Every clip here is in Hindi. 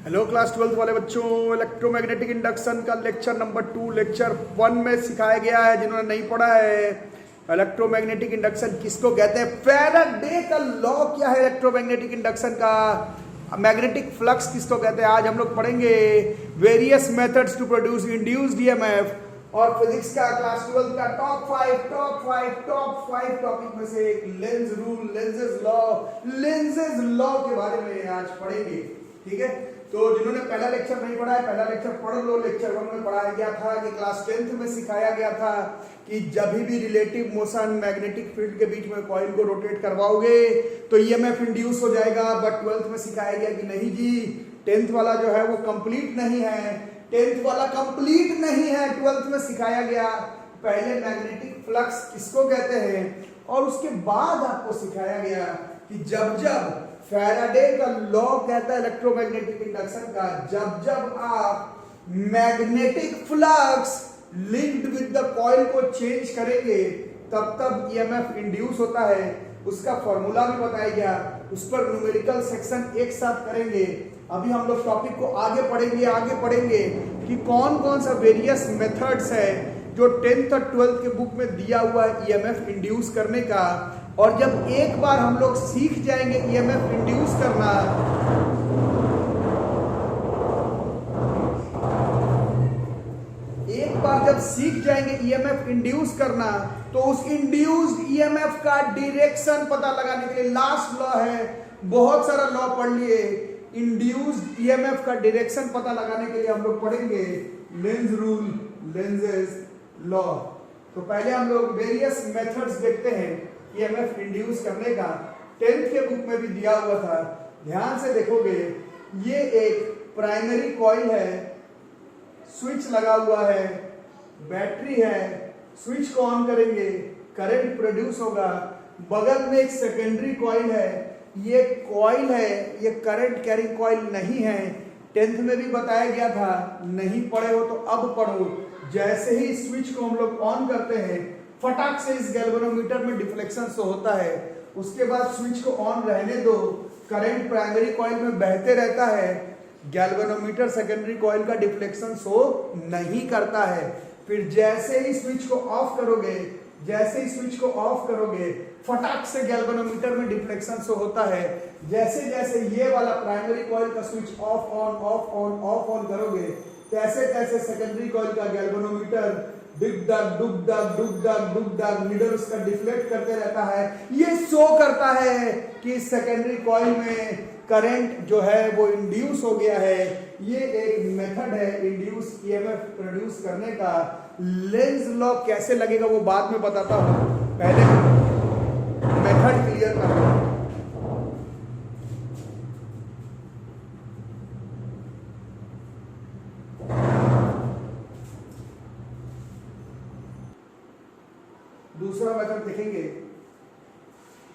हेलो क्लास 12th वाले बच्चों, इलेक्ट्रोमैग्नेटिक इंडक्शन का लेक्चर नंबर 2 लेक्चर 1 में सिखाया गया है। जिन्होंने नहीं पढ़ा है, इलेक्ट्रोमैग्नेटिक इंडक्शन किसको कहते हैं, फैराडे का लॉ क्या है इलेक्ट्रोमैग्नेटिक इंडक्शन का, मैग्नेटिक फ्लक्स किसको कहते हैं, आज हम लोग पढ़ेंगे। Various methods to produce induced EMF और फिजिक्स का क्लास 12 का टॉप फाइव टॉपिक में से एक लेंज रूल, लेंजेस लॉ के बारे में आज पढ़ेंगे। ठीक है, तो जिन्होंने पहला लेक्चर नहीं पढ़ा है, पहला लेक्चर पढ़ लो। लेक्चर 1 में पढ़ाया गया था कि क्लास 10th में सिखाया गया था कि जब भी रिलेटिव मोशन मैग्नेटिक फील्ड के बीच में कॉइल को रोटेट करवाओगे तो ईएमएफ इंड्यूस हो जाएगा। बट 12th में सिखाया गया कि नहीं जी, 10th वाला जो है वो कंप्लीट नहीं है, 10th वाला कंप्लीट नहीं है। 12th में सिखाया गया पहले मैग्नेटिक फ्लक्स किसको कहते हैं, और उसके बाद आपको सिखाया गया कि जब फैराडे का लॉ कहता है इलेक्ट्रोमैग्नेटिक इंडक्शन का, जब आप magnetic flux linked with the coil को चेंज करेंगे तब ईएमएफ इंड्यूस होता है। उसका फॉर्मूला भी बताया गया, उस पर न्यूमेरिकल सेक्शन एक साथ करेंगे। अभी हम लोग टॉपिक को आगे पढ़ेंगे कि कौन कौन सा वेरियस मेथड्स है जो 10th और 12th के बुक में दिया हुआ है ईएमएफ इंड्यूस करने का। और जब एक बार हम लोग सीख जाएंगे ईएमएफ इंड्यूस करना, एक बार जब सीख जाएंगे ईएमएफ इंड्यूस करना, तो उस इंड्यूस्ड ईएमएफ का डायरेक्शन पता लगाने के लिए लास्ट लॉ है, बहुत सारा लॉ पढ़ लिए। इंड्यूस्ड ईएमएफ का डायरेक्शन पता लगाने के लिए हम लोग पढ़ेंगे लेंज रूल, लेंजेस लॉ। तो पहले हम लोग वेरियस मेथड्स देखते हैं ईएमएफ इंड्यूस करने का। 10th के बुक में भी दिया हुआ था, ध्यान से देखोगे। ये एक प्राइमरी कॉइल है, स्विच लगा हुआ है, बैटरी है, स्विच को ऑन करेंगे, करंट प्रोड्यूस होगा। बगल में एक सेकेंडरी कॉइल है, ये कॉइल है, ये करंट कैरिंग कॉइल नहीं है। 10th में भी बताया गया था, नहीं पढ़े हो तो अब पढ़ो। जैसे ही स्विच को हम लोग ऑन करते हैं, फटाक से इस गैल्वेनोमीटर में डिफ्लेक्शन शो होता है। उसके बाद स्विच को ऑन रहने दो, करंट प्राइमरी कॉइल में बहते रहता है, गैल्वेनोमीटर सेकेंडरी कॉइल का डिफ्लेक्शन शो नहीं करता है। फिर जैसे ही स्विच को ऑफ करोगे, फटाक से गैल्वेनोमीटर में डिफ्लेक्शन शो होता है। जैसे जैसे ये वाला प्राइमरी कॉइल का स्विच ऑफ ऑन करोगे, तैसे सेकेंडरी कॉइल का गैल्वेनोमीटर डुग डग नीडल उसका डिफ्लेक्ट करते रहता है। ये शो करता है कि सेकेंडरी कॉइल में करंट जो है वो इंड्यूस हो गया है। ये एक मेथड है इंड्यूस ईएमएफ प्रोड्यूस करने का। लेंज लॉ कैसे लगेगा वो बाद में बताता हूं, पहले मेथड क्लियर कर लो। दूसरा मेथड देखेंगे,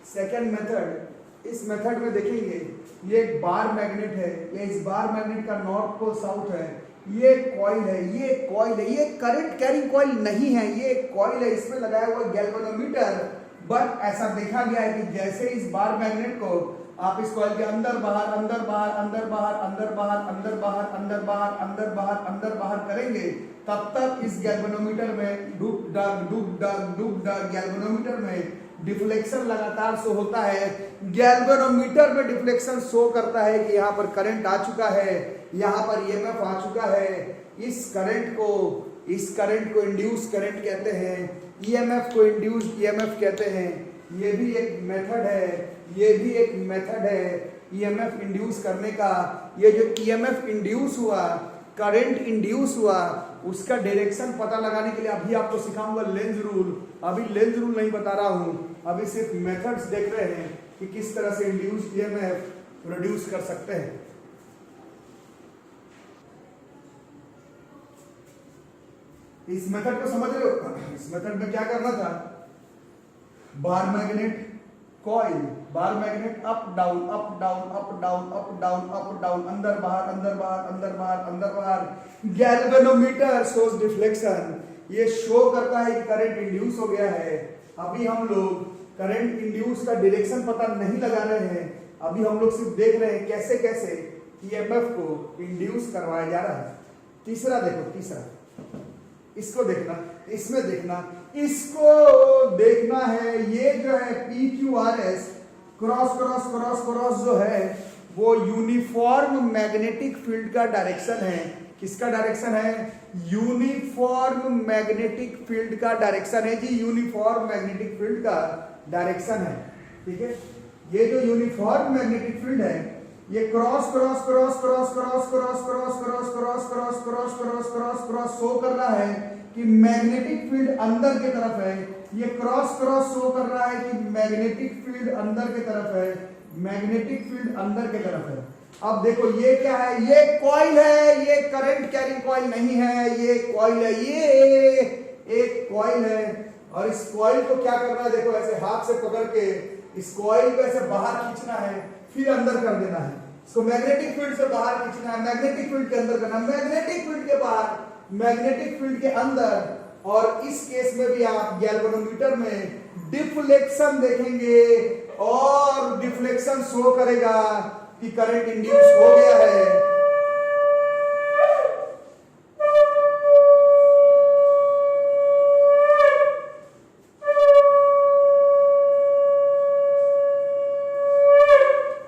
सेकेंड मेथड। इस मेथड में देखेंगे ये एक बार मैग्नेट है, ये इस बार मैग्नेट का नॉर्थ पोल साउथ है, ये कॉइल है, ये करंट कैरिंग कॉइल नहीं है, ये कॉइल है, इसमें लगाया हुआ गैल्वेनोमीटर। बट ऐसा देखा गया है कि जैसे इस बार मैग्नेट को आप इस कॉइल के अंदर बाहर करेंगे, तब तक इस गैल्वेनोमीटर में डुग डग गैल्वेनोमीटर में डिफ्लेक्शन लगातार शो होता है। गैल्वेनोमीटर में डिफ्लेक्शन शो करता है कि यहाँ पर करंट आ चुका है, यहाँ पर ईएमएफ आ चुका है। इस करंट को इंड्यूस करंट कहते हैं, ईएमएफ को इंड्यूस्ड ईएमएफ कहते हैं। ये भी एक मेथड है ईएमएफ इंड्यूस करने का। ये जो ईएमएफ इंड्यूस हुआ, करंट इंड्यूस हुआ, उसका डायरेक्शन पता लगाने के लिए अभी आपको सिखाऊंगा लेंज रूल। अभी लेंज रूल नहीं बता रहा हूं, अभी सिर्फ मेथड्स देख रहे हैं कि किस तरह से इंड्यूस्ड ईएमएफ प्रोड्यूस कर सकते हैं। इस मेथड को समझ रहे हो? इस मेथड में क्या करना था, bar magnet coil, bar magnet up down अंदर बाहर। गैल्वेनोमीटर शोज डिफ्लेक्शन, ये शो करता है कि करंट इंड्यूस हो गया है। अभी हम लोग करंट इंड्यूस का डायरेक्शन पता नहीं लगा रहे हैं, अभी हम लोग सिर्फ देख रहे हैं कैसे कैसे ईएमएफ को इंड्यूस करवाया जा रहा है। तीसरा देखो, तीसरा इसको देखना, इसमें देखना, इसको देखना है। ये जो है PQRS cross cross cross cross जो है वो यूनिफॉर्म मैग्नेटिक फील्ड का डायरेक्शन है। किसका डायरेक्शन है? यूनिफॉर्म मैग्नेटिक फील्ड का डायरेक्शन है जी, यूनिफॉर्म मैग्नेटिक फील्ड का डायरेक्शन है। ठीक है, ये जो यूनिफॉर्म मैग्नेटिक फील्ड है ये cross cross cross cross cross cross cross cross cross cross cross cross cross cross show कर रहा है कि मैग्नेटिक फील्ड अंदर की तरफ है। ये क्रॉस क्रॉस शो कर रहा है कि मैग्नेटिक फील्ड अंदर की तरफ है, मैग्नेटिक फील्ड अंदर की तरफ है। अब देखो ये क्या है? ये कॉइल है, ये करंट कैरिंग कॉइल नहीं है, ये कॉइल है, ये एक कॉइल है। और इस कॉइल को क्या करना है? देखो ऐसे हाथ से पकड़ के इस कॉइल को ऐसे बाहर खींचना है, फिर अंदर कर देना है। इसको मैग्नेटिक फील्ड से बाहर खींचना है, मैग्नेटिक फील्ड के अंदर करना, मैग्नेटिक फील्ड के बाहर, मैग्नेटिक फील्ड के अंदर। और इस केस में भी आप गैल्वेनोमीटर में डिफ्लेक्शन देखेंगे और डिफ्लेक्शन शो करेगा कि करंट इंड्यूस हो गया है।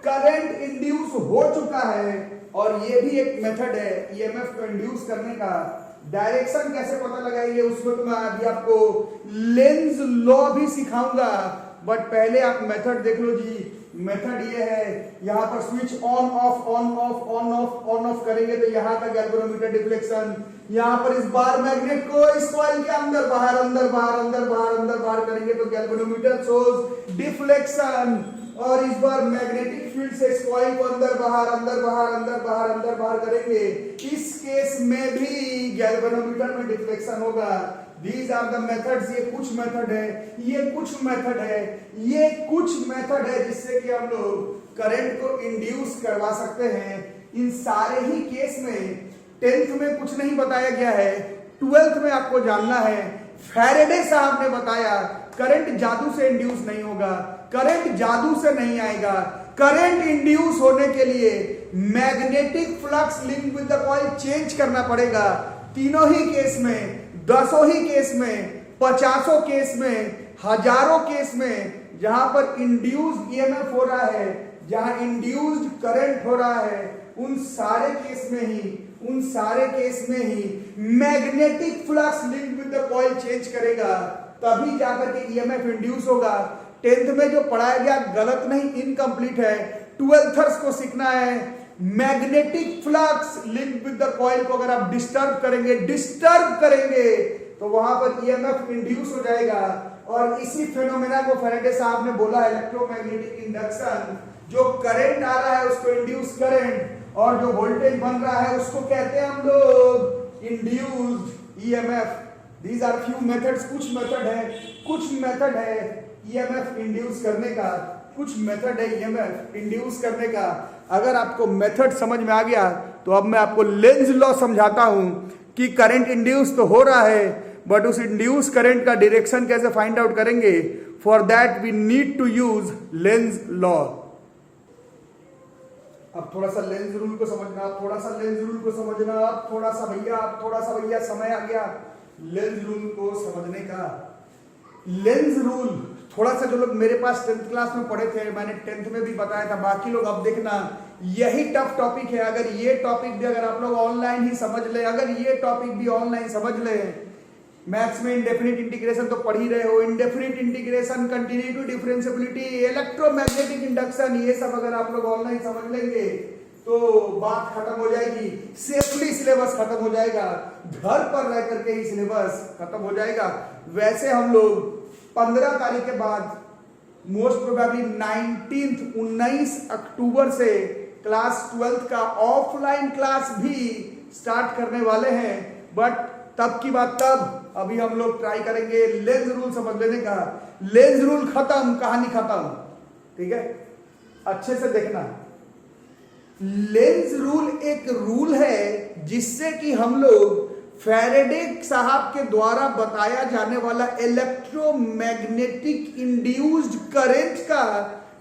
करंट इंड्यूस हो चुका है। और ये भी एक मेथड है ईएमएफ को इंड्यूस करने का। डायरेक्शन कैसे पता लगाइए उसमें तो मैं अभी आपको लेंज लॉ भी सिखाऊंगा, बट पहले आप मेथड देख लो जी। मेथड ये है, यहां पर switch on off on off on off on off करेंगे तो यहां का गैल्वेनोमीटर डिफ्लेक्शन, यहां पर इस बार मैग्नेट को इस कॉइल के अंदर बाहर अंदर बाहर अंदर बाहर अंदर बाहर करेंगे तो गैल्वेनोमीटर शोज डिफ्लेक्शन। और इस बार मैग्नेटिक फील्ड से इस कॉइल को अंदर बाहर अंदर बाहर अंदर बाहर अंदर बाहर करेंगे, इस केस में भी गैल्वेनोमीटर में डिफ्लेक्शन होगा। These are the methods। ये कुछ मेथड है, ये कुछ मेथड है, ये कुछ मेथड है जिससे कि हम लोग करंट को इंड्यूस करवा सकते हैं। इन सारे ही केस में 10th में कुछ नहीं बताया गया है, 12th में आपको जानना है। फैराडे साहब ने बताया करंट जादू से इंड्यूस नहीं होगा, करंट जादू से नहीं आएगा। करंट इंड्यूस होने के लिए magnetic flux link with the coil change करना पड़ेगा। तीनों ही केस में, 10 ही केस में, 50 केस में, हजारों केस में जहां पर इंड्यूस्ड ईएमएफ हो रहा है, जहां इंड्यूस्ड करंट हो रहा है, उन सारे केस में ही magnetic flux link with the coil change करेगा, तभी जाकर के ईएमएफ इंड्यूस होगा। 10th में जो पढ़ाया गया गलत नहीं, इनकम्प्लीट है। 12thers को सीखना है magnetic flux link with the coil को अगर आप डिस्टर्ब करेंगे तो वहां पर ईएमएफ इंड्यूस हो जाएगा। और इसी फेनोमेना को फैराडे साहब ने बोला इलेक्ट्रोमैग्नेटिक इंडक्शन। जो करंट आ रहा है उसको इंड्यूस करंट, और जो वोल्टेज बन रहा है उसको कहते हैं हम लोग induced EMF. These are few methods. कुछ मेथड है ईएमएफ इंड्यूस करने का, कुछ मेथड है ईएमएफ इंड्यूस करने का। अगर आपको मेथड समझ में आ गया तो अब मैं आपको लेंज लॉ समझाता हूं कि करंट इंड्यूस तो हो रहा है, बट उस इंड्यूस करंट का डायरेक्शन कैसे फाइंड आउट करेंगे। For that we need to use Lenz law. अब थोड़ा सा लेंज रूल को समझना, थोड़ा सा भैया समय आ गया लेंज रूल को समझने का। लेंज रूल थोड़ा सा जो लोग मेरे पास 10th क्लास में पढ़े थे, मैंने 10th में भी बताया था, बाकी लोग अब देखना यही टफ टॉपिक है। अगर ये टॉपिक भी अगर आप लोग ऑनलाइन ही समझ ले, अगर ये टॉपिक भी ऑनलाइन समझ ले, मैथ्स में इंडेफिनिट इंटीग्रेशन तो पढ़ ही रहे हो, indefinite integration, continuity, differentiability, electromagnetic induction, ये सब अगर आप लोग ऑनलाइन समझ लेंगे तो बात खत्म हो जाएगी। सेफली सिलेबस खत्म हो जाएगा, घर पर रह करके ही सिलेबस खत्म हो जाएगा। वैसे हम लोग 15 तारीख के बाद मोस्ट प्रोबेबली 19 अक्टूबर से क्लास 12th का ऑफलाइन क्लास भी स्टार्ट करने वाले हैं। बट तब की बात तब, अभी हम लोग ट्राई करेंगे लेंज रूल समझ लेने का। लेंज रूल खत्म, कहानी खत्म। ठीक है, अच्छे से देखना। लेंज रूल एक रूल है जिससे कि हम लोग फैराडे साहब के द्वारा बताया जाने वाला इलेक्ट्रोमैग्नेटिक इंड्यूस्ड करंट का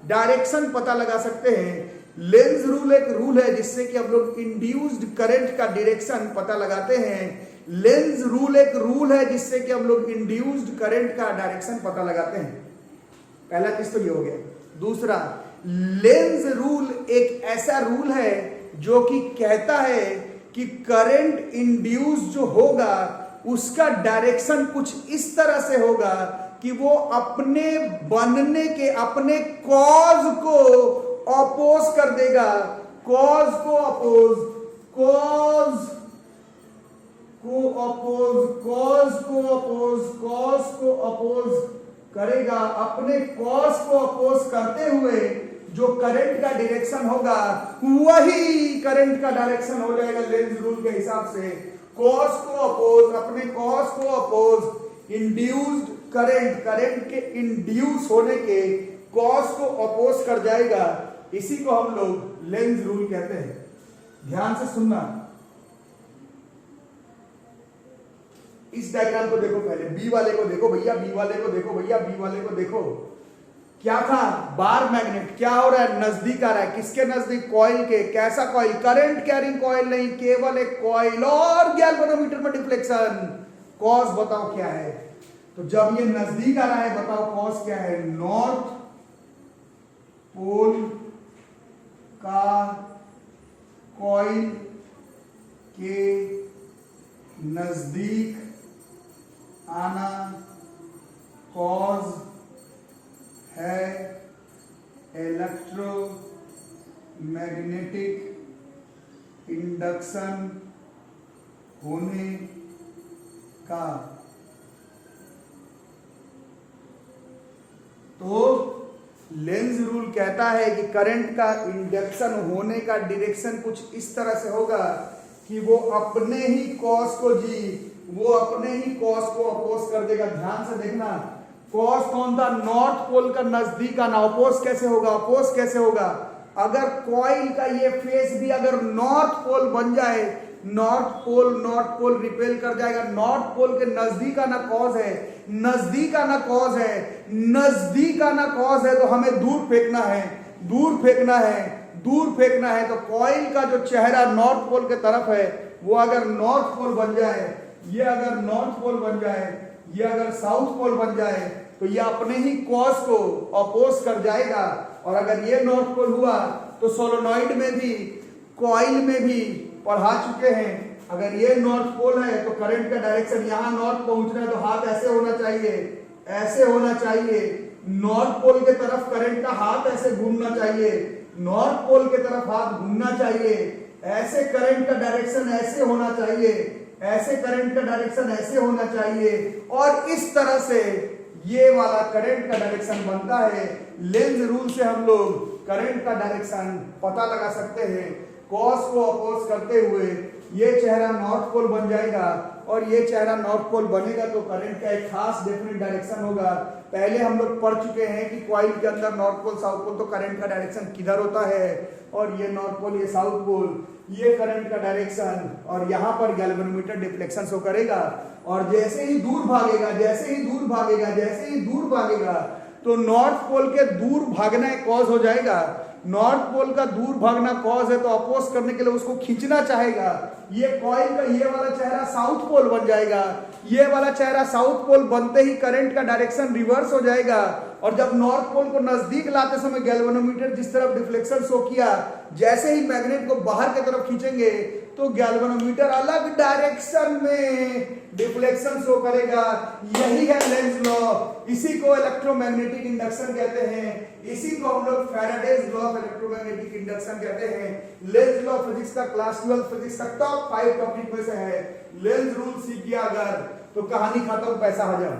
डायरेक्शन पता लगा सकते हैं। लेंज रूल एक रूल है जिससे कि हम लोग इंड्यूस्ड करंट का डायरेक्शन पता लगाते हैं। लेंज रूल एक रूल है जिससे कि हम लोग इंड्यूस्ड करंट का डायरेक्शन पता लगाते हैं। पहला चीज तो ये हो गया। दूसरा, लेंज रूल एक ऐसा रूल है जो कि कहता है कि करंट इंड्यूस जो होगा उसका डायरेक्शन कुछ इस तरह से होगा कि वो अपने बनने के अपने कॉज को अपोज कर देगा। कॉज को अपोज, कॉज को अपोज, कॉज को अपोज, कॉज को अपोज करेगा। अपने कॉज को अपोज करते हुए जो करंट का डायरेक्शन होगा वही करंट का डायरेक्शन हो जाएगा लेंज रूल के हिसाब से। कॉज को अपोज, अपने कॉज को अपोज, इंड्यूस्ड करंट, करंट के इंड्यूस होने के कॉज को अपोज कर जाएगा। इसी को हम लोग लेंज रूल कहते हैं। ध्यान से सुनना, इस डायग्राम को देखो, पहले बी वाले को देखो भैया, बी वाले को देखो भैया, बी वाले को देखो। क्या था? Bar magnet. क्या हो रहा है? नजदीक आ रहा है। किसके नजदीक? कॉइल के। कैसा कॉइल? करंट कैरिंग कॉइल नहीं, केवल एक कॉइल और गैल्वेनोमीटर में डिफ्लेक्शन। कॉज बताओ क्या है? तो जब ये नजदीक आ रहा है बताओ कॉज क्या है? नॉर्थ पोल का कॉइल के नजदीक आना कॉज है इलेक्ट्रोमैग्नेटिक इंडक्शन होने का। तो लेंज रूल कहता है कि करंट का इंडक्शन होने का डायरेक्शन कुछ इस तरह से होगा कि वो अपने ही कॉस को वो अपने ही कॉस को अपोज कर देगा। ध्यान से देखना, कॉस कौन था? नॉर्थ पोल का नजदीक आना। अपोज कैसे होगा? अपोज कैसे होगा? अगर कॉइल का ये फेस भी अगर नॉर्थ पोल बन जाए, नॉर्थ पोल रिपेल कर जाएगा। नॉर्थ पोल के नजदीक आना कॉज है, नजदीक आना कॉज है, नजदीक आना कॉज है। तो हमें दूर फेंकना है, दूर फेंकना है, दूर फेंकना है। तो कॉइल का जो चेहरा नॉर्थ पोल के तरफ है वो अगर नॉर्थ पोल बन जाए, ये अगर नॉर्थ पोल बन जाए, ये अगर साउथ पोल बन जाए, तो ये अपने ही कॉज को अपोज कर जाएगा। और अगर ये नॉर्थ पोल हुआ तो सोलोनॉइड में भी, कॉइल में भी पढ़ा चुके हैं, अगर ये नॉर्थ पोल है तो करंट का डायरेक्शन यहां नॉर्थ पहुंचना है तो हाथ ऐसे होना चाहिए, ऐसे होना चाहिए। नॉर्थ पोल के तरफ करंट का हाथ ऐसे घूमना चाहिए, नॉर्थ पोल के तरफ हाथ घूमना चाहिए। ऐसे करंट का डायरेक्शन ऐसे होना चाहिए, ऐसे करंट का डायरेक्शन ऐसे होना चाहिए। और इस तरह से ये वाला करंट का डायरेक्शन बनता है। लेंज रूल से हम लोग करंट का डायरेक्शन पता लगा सकते हैं। कॉस को अपोज करते हुए ये चेहरा नॉर्थ पोल बन जाएगा और ये चेहरा नॉर्थ पोल बनेगा तो करंट का एक खास डेफिनेट डायरेक्शन होगा। पहले हम लोग पढ़ चुके हैं कि कॉइल के अंदर नॉर्थ पोल साउथ पोल, तो करंट का डायरेक्शन किधर होता है? और ये नॉर्थ पोल, ये साउथ पोल, ये करंट का डायरेक्शन। और यहाँ पर गैल्वेनोमीटर डिफ्लेक्शन शो करेगा। और जैसे ही दूर भागेगा, जैसे ही दूर भागेगा, जैसे ही दूर भागेगा, तो नॉर्थ पोल के दूर भागना एक कॉज हो जाएगा। नॉर्थ पोल का दूर भागना कॉज है तो अपोज करने के लिए उसको खींचना चाहेगा। ये कॉइल का ये वाला चेहरा साउथ पोल बन जाएगा। ये वाला चेहरा साउथ पोल बनते ही करंट का डायरेक्शन रिवर्स हो जाएगा। और जब नॉर्थ पोल को नजदीक लाते समय गैल्वेनोमीटर जिस तरफ डिफ्लेक्शन शो किया, जैसे ही मैग्नेट को बाहर की तरफ खींचेंगे तो गैल्वेनोमीटर अलग डायरेक्शन में डिफ्लेक्शन शो करेगा। यही है लेंज लॉ। इसी को इलेक्ट्रोमैग्नेटिक इंडक्शन कहते हैं। इसी को हम लोग Faraday's law of electromagnetic induction कहते हैं। लेंज लॉ फिजिक्स का क्लास 12 फिजिक्स का टॉप 5 टॉपिक में से है। लेंज रूल सीख गया अगर तो कहानी खत्म, पैसा हजम।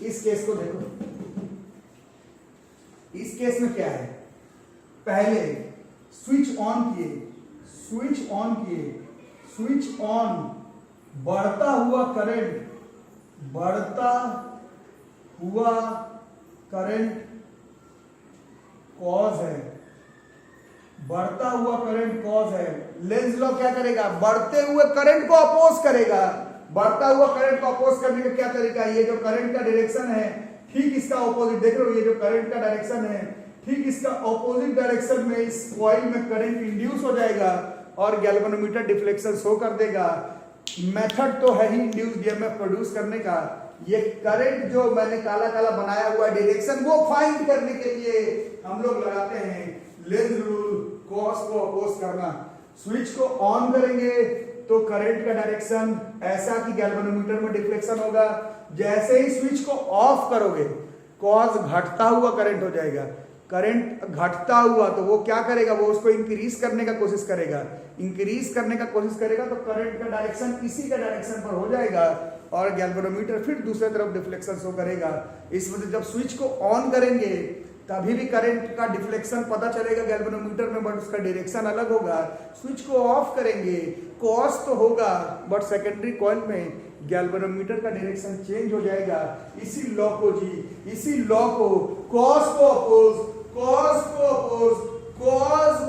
इस केस को देखो, इस केस में क्या है? पहले स्विच ऑन किए, स्विच ऑन किए, स्विच ऑन, बढ़ता हुआ करंट, बढ़ता हुआ करंट कॉज है, बढ़ता हुआ करंट कॉज है। लेंज लॉ क्या करेगा? बढ़ते हुए करंट को अपोज करेगा। बढ़ता हुआ करंट को अपोज करने का क्या तरीका है? ये जो करंट का डायरेक्शन है ठीक इसका ऑपोजिट, देख रहे हो, ये जो करंट का डायरेक्शन है ठीक इसका ऑपोजिट डायरेक्शन में इस कॉइल में करंट इंड्यूस हो जाएगा और गैल्वेनोमीटर डिफ्लेक्शन शो कर देगा। मेथड तो है ही इंड्यूस ईएमएफ प्रोड्यूस करने का। ये करंट जो मैंने काला काला बनाया हुआ डायरेक्शन वो फाइंड करने के लिए हम लोग लगाते हैं लेंज रूल, कॉस को अपोज करना। स्विच को ऑन करेंगे तो करंट का डायरेक्शन ऐसा कि गैल्वेनोमीटर में डिफ्लेक्शन होगा। जैसे ही स्विच को ऑफ करोगे कॉस घटता हुआ करंट हो जाएगा। करंट घटता हुआ तो वो क्या करेगा, वो उसको इंक्रीज करने का कोशिश करेगा। इंक्रीज करने का कोशिश करेगा तो करंट का डायरेक्शन इसी का डायरेक्शन पर हो जाएगा और गैल्वेनोमीटर फिर दूसरी तरफ डिफ्लेक्शन शो करेगा। इस वजह से जब स्विच को ऑन करेंगे तभी भी करंट का डिफ्लेक्शन पता चलेगा गैल्वेनोमीटर में, बट उसका डायरेक्शन अलग होगा। स्विच को ऑफ करेंगे कॉस तो होगा बट सेकेंडरी कॉइल में गैल्वेनोमीटर का डायरेक्शन चेंज हो जाएगा। इसी लॉ को इसी लॉ को कॉस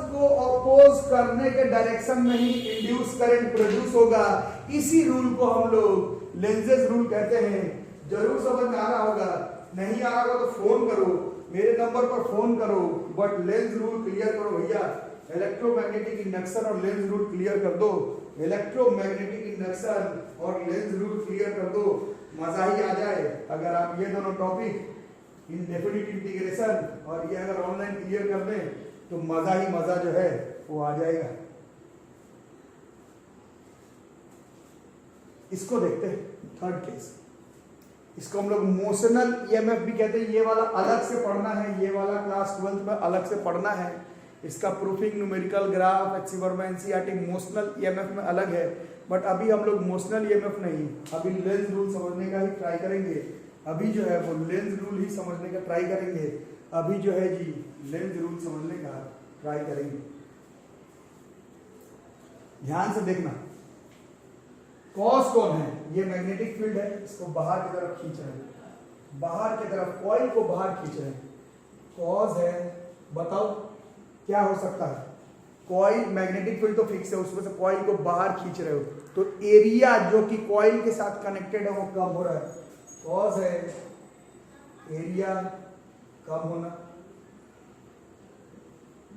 को अपोज करने के डायरेक्शन में ही इंड्यूस करंट प्रोड्यूस होगा। इसी रूल को हम लोग लेंजेस रूल कहते हैं। जरूर समझ में आ रहा होगा, नहीं आ रहा होगा तो फोन करो, मेरे नंबर पर फोन करो, बट लेंज रूल क्लियर करो भैया। इलेक्ट्रोमैग्नेटिक इंडक्शन और लेंज रूल क्लियर कर दो, इलेक्ट्रोमैग्नेटिक इंडक्शन और लेंज रूल क्लियर कर दो, मजा ही आ जाए। अगर आप ये दोनों टॉपिक इंडेफिनिट इंटीग्रेशन और ये अगर ऑनलाइन क्लियर कर दें तो मजा ही मजा जो है वो आ जाएगा। इसको देखते हैं थर्ड केस। इसको हम लोग मोशनल ईएमएफ भी कहते हैं। ये वाला अलग से पढ़ना है, ये वाला क्लास 12 में अलग से पढ़ना है। इसका proofing, numerical graph, HC Verma, NCERT motional EMF में अलग है। बट अभी हम लोग मोशनल ईएमएफ नहीं, अभी लेंज रूल समझने का ही ट्राई करेंगे। अभी जो है वो लेंज रूल ही समझने का ट्राई करेंगे। अभी जो है जी लेंज रूल समझने का ट्राई करेंगे। ध्यान से देखना, कॉस कौन है? ये मैग्नेटिक फील्ड है, इसको बाहर की तरफ खींच रहे हैं, बाहर की तरफ कॉइल को बाहर खींच रहे हैं। कॉस है, बताओ क्या हो सकता है? कॉइल, मैग्नेटिक फील्ड तो फिक्स है, उसमें से कॉइल को बाहर खींच रहे हो तो एरिया जो कि कॉइल के साथ कनेक्टेड है वो कम हो रहा है। कॉस है, एरिया कम होना।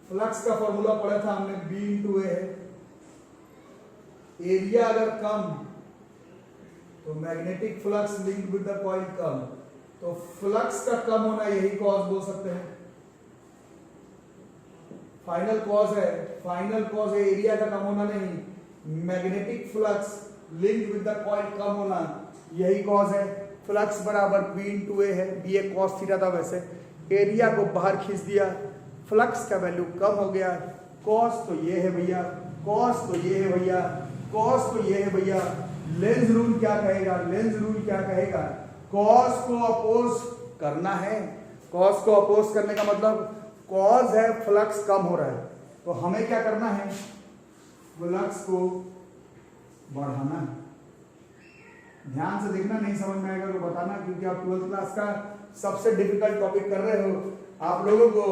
फ्लक्स का फॉर्मूला पढ़ा था हमने, B × A है। एरिया अगर कम तो magnetic flux linked with the coil कम, तो फ्लक्स का कम होना यही कॉज बोल सकते हैं। फाइनल कॉज है, फाइनल कॉज है एरिया का कम होना नहीं, magnetic flux linked with the coil कम होना, यही कॉज है। फ्लक्स बराबर B × A है, B A cos थीटा था वैसे। एरिया को बाहर खींच दिया, फ्लक्स का वैल्यू कम हो गया। कॉस तो ये है भैया, कॉस तो ये है भैया, कॉस तो ये है भैया। लेंज रूल क्या कहेगा? लेंज रूल क्या कहेगा? कॉस को अपोज करना है। कॉस को अपोज करने का मतलब कॉज है फ्लक्स कम हो रहा है, तो हमें क्या करना है? फ्लक्स को बढ़ाना है। ध्यान से देखना, नहीं समझ में आएगा तो बताना, क्योंकि आप 12th क्लास का सबसे डिफिकल्ट टॉपिक कर रहे हो। आप लोगों को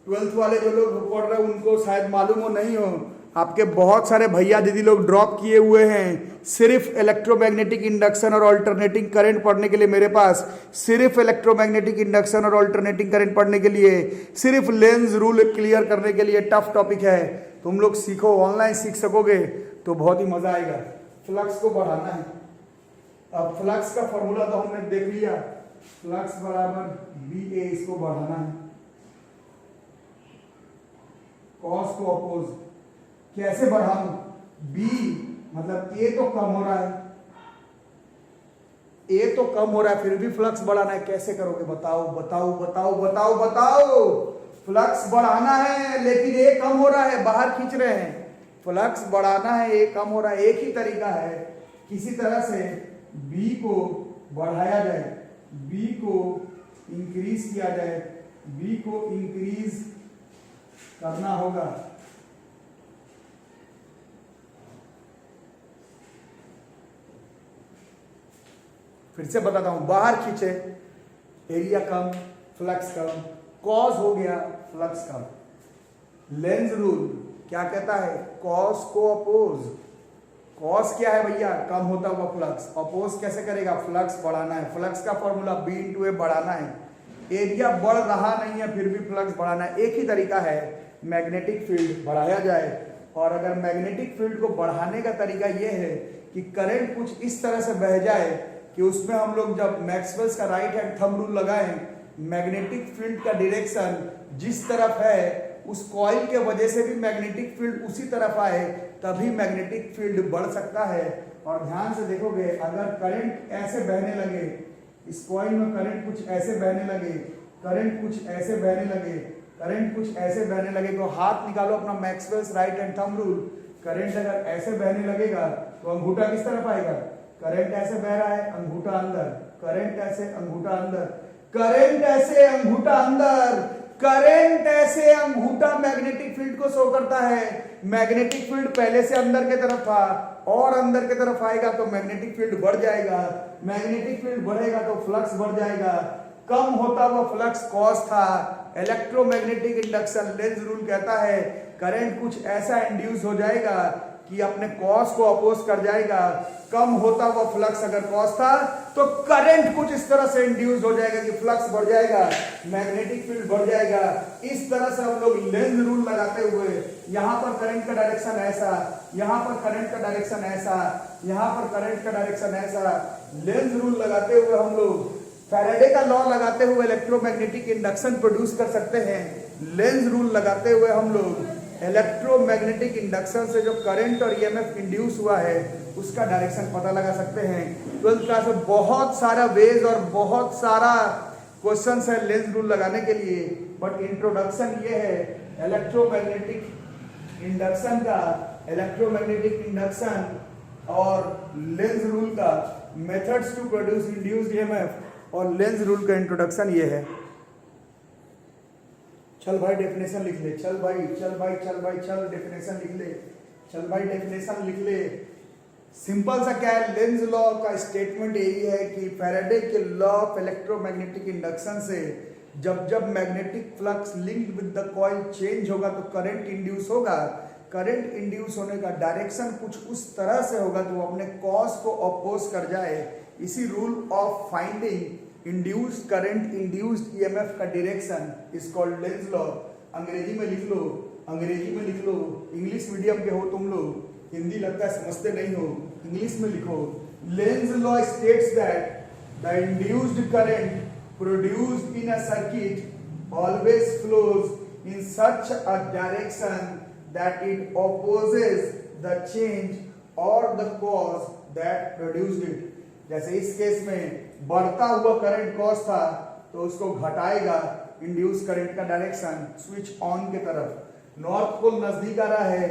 12th वाले जो लोग पढ़ रहे हो उनको शायद मालूम हो नहीं हो, आपके बहुत सारे भैया दीदी लोग ड्रॉप किए हुए हैं सिर्फ इलेक्ट्रोमैग्नेटिक इंडक्शन और अल्टरनेटिंग करंट पढ़ने के लिए। मेरे पास सिर्फ इलेक्ट्रोमैग्नेटिक इंडक्शन और अल्टरनेटिंग करंट पढ़ने के लिए, सिर्फ लेंज रूल क्लियर करने के लिए टफ टॉपिक है। तुम लोग सीखो, ऑनलाइन सीख सकोगे तो बहुत ही मजा आएगा। फ्लक्स को बढ़ाना है। अब फ्लक्स का फॉर्मूला तो हमने देख लिया, फ्लक्स बराबर BA, इसको बढ़ाना है। कॉस को अपोज कैसे बढ़ाऊं? B मतलब A तो कम हो रहा है, A तो कम हो रहा है, फिर भी फ्लक्स बढ़ाना है। कैसे करोगे? बताओ बताओ बताओ बताओ बताओ। फ्लक्स बढ़ाना है लेकिन A कम हो रहा है, बाहर खींच रहे हैं। फ्लक्स बढ़ाना है, A कम हो रहा है। एक ही तरीका है, किसी तरह से B को बढ़ाया जाए, B को इंक्रीज किया जाए, B को इंक्रीज करना होगा। फिर से बताता हूं, बाहर खींचे, एरिया कम, फ्लक्स कम, कॉस हो गया, फ्लक्स कम। लेंज रूल क्या कहता है? कॉस को अपोज। कॉस क्या है भैया? कम होता हुआ फ्लक्स। अपोज कैसे करेगा? फ्लक्स बढ़ाना है। फ्लक्स का फॉर्मूला B × A बढ़ाना है। एरिया बढ़ रहा नहीं है फिर भी फ्लक्स बढ़ाना है। एक ही तरीका है, मैग्नेटिक फील्ड बढ़ाया जाए। और अगर मैग्नेटिक फील्ड को बढ़ाने का तरीका यह है कि करंट कुछ इस तरह से बह जाए कि उसमें हम लोग जब मैक्सवेल्स का राइट हैंड थंब रूल लगाएं, मैग्नेटिक फील्ड का डायरेक्शन जिस तरफ है उस कॉइल के वजह से भी मैग्नेटिक फील्ड उसी तरफ आए, तभी मैग्नेटिक फील्ड बढ़ सकता है। और ध्यान से देखोगे, अगर करंट ऐसे बहने लगे, इस कॉइल में करंट कुछ ऐसे बहने लगे, करंट कुछ ऐसे बहने लगे, करंट कुछ ऐसे बहने लगे, तो हाथ निकालो अपना Maxwell's right hand thumb rule. Current अगर ऐसे बहने लगेगा तो अंगूठा किस तरफ आएगा? करंट ऐसे बह रहा है, अंगूठा अंदर, करंट ऐसे, अंगूठा अंदर, करंट ऐसे, अंगूठा अंदर, करंट ऐसे, अंगूठा मैग्नेटिक फील्ड को शो करता है। मैग्नेटिक फील्ड पहले से अंदर के तरफ था और अंदर के तरफ आएगा तो मैग्नेटिक फील्ड बढ़ जाएगा, मैग्नेटिक फील्ड बढ़ेगा तो फ्लक्स बढ़ जाएगा। कम होता हुआ फ्लक्स कॉस था। इलेक्ट्रोमैग्नेटिक इंडक्शन लेंज रूल कहता है करंट कुछ ऐसा इंड्यूस हो जाएगा कि अपने कॉस को अपोज कर जाएगा। कम होता हुआ फ्लक्स अगर कॉस था तो करंट कुछ इस तरह से इंड्यूस हो जाएगा कि फ्लक्स बढ़ जाएगा, मैग्नेटिक फील्ड बढ़ जाएगा। इस तरह से हम लोग लेंज रूल लगाते हुए, यहां पर करंट का डायरेक्शन ऐसा, यहां पर करंट का डायरेक्शन ऐसा, यहां पर करंट का डायरेक्शन ऐसा, लेंज रूल लगाते हुए हम लोग फैराडे का लॉ लगाते हुए इलेक्ट्रोमैग्नेटिक इंडक्शन प्रोड्यूस कर सकते हैं। लेंज रूल लगाते हुए हम लोग इलेक्ट्रोमैग्नेटिक इंडक्शन से जो करंट और ईएमएफ इंड्यूस हुआ है उसका डायरेक्शन पता लगा सकते हैं। 12th क्लास में बहुत सारा वेज और बहुत सारा क्वेश्चंस है लेंज रूल लगाने के लिए, बट इंट्रोडक्शन ये है इलेक्ट्रोमैग्नेटिक इंडक्शन का, इलेक्ट्रोमैग्नेटिक इंडक्शन और लेंज रूल का methods to produce induced EMF और लेंज रूल का इंट्रोडक्शन ये है। चल भाई डेफिनेशन लिख ले, चल भाई, चल भाई, चल भाई, चल डेफिनेशन लिख ले, चल भाई डेफिनेशन लिख ले। सिंपल सा क्या है, लेंज लॉ का स्टेटमेंट यही है कि फैराडे के लॉ ऑफ इलेक्ट्रोमैग्नेटिक इंडक्शन से जब जब magnetic flux linked with the coil change होगा तो करंट इंड्यूस होगा। करंट इंड्यूस होने का डायरेक्शन कुछ उस तरह से होगा कि वो अपने कॉस को अपोज कर जाए। इसी rule of finding induced current induced EMF का direction is called Lenz law. अंग्रेजी में लिख लो, अंग्रेजी में लिख लो, इंग्लिश मीडियम के हो तुम लोग, हिंदी लगता है समझते नहीं हो, इंग्लिश में लिखो। Lenz law states that the induced current produced in a circuit always flows in such a direction that it opposes the change or the cause that produced it। जैसे इस केस में बढ़ता हुआ करंट कॉस था तो उसको घटाएगा इंड्यूस करंट का डायरेक्शन स्विच ऑन के तरफ। नॉर्थ पोल नजदीक आ रहा है,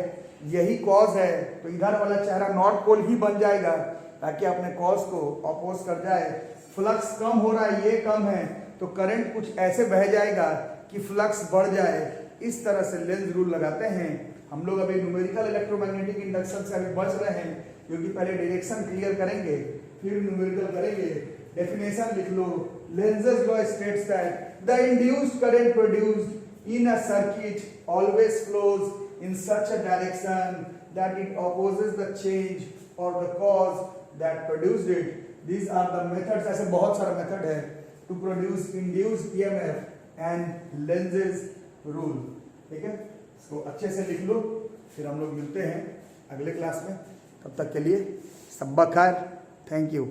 यही कॉज है, तो इधर वाला चेहरा नॉर्थ पोल ही बन जाएगा ताकि अपने कॉज को अपोज कर जाए। फ्लक्स कम हो रहा है, ये कम है, तो करंट कुछ ऐसे बह जाएगा कि फ्लक्स बढ़ जाए। इस तरह से लेंज रूल लगाते हैं हम लोग। अभी न्यूमेरिकल इलेक्ट्रोमैग्नेटिक इंडक्शन से अभी बच रहे हैं क्योंकि पहले डायरेक्शन क्लियर करेंगे फिर न्यूमेरिकल करेंगे। डेफिनेशन लिख लो, Lenz's law states that the induced current produced in a circuit always flows in such a direction that it opposes the change or the cause that produced it. These are the methods, ऐसे बहुत सारा मेथड है to produce induced EMF and Lenz's rule. ठीक है, इसको अच्छे से लिख लो, फिर हम लोग मिलते हैं अगले क्लास में। तब तक के लिए सब्बा खैर, थैंक यू।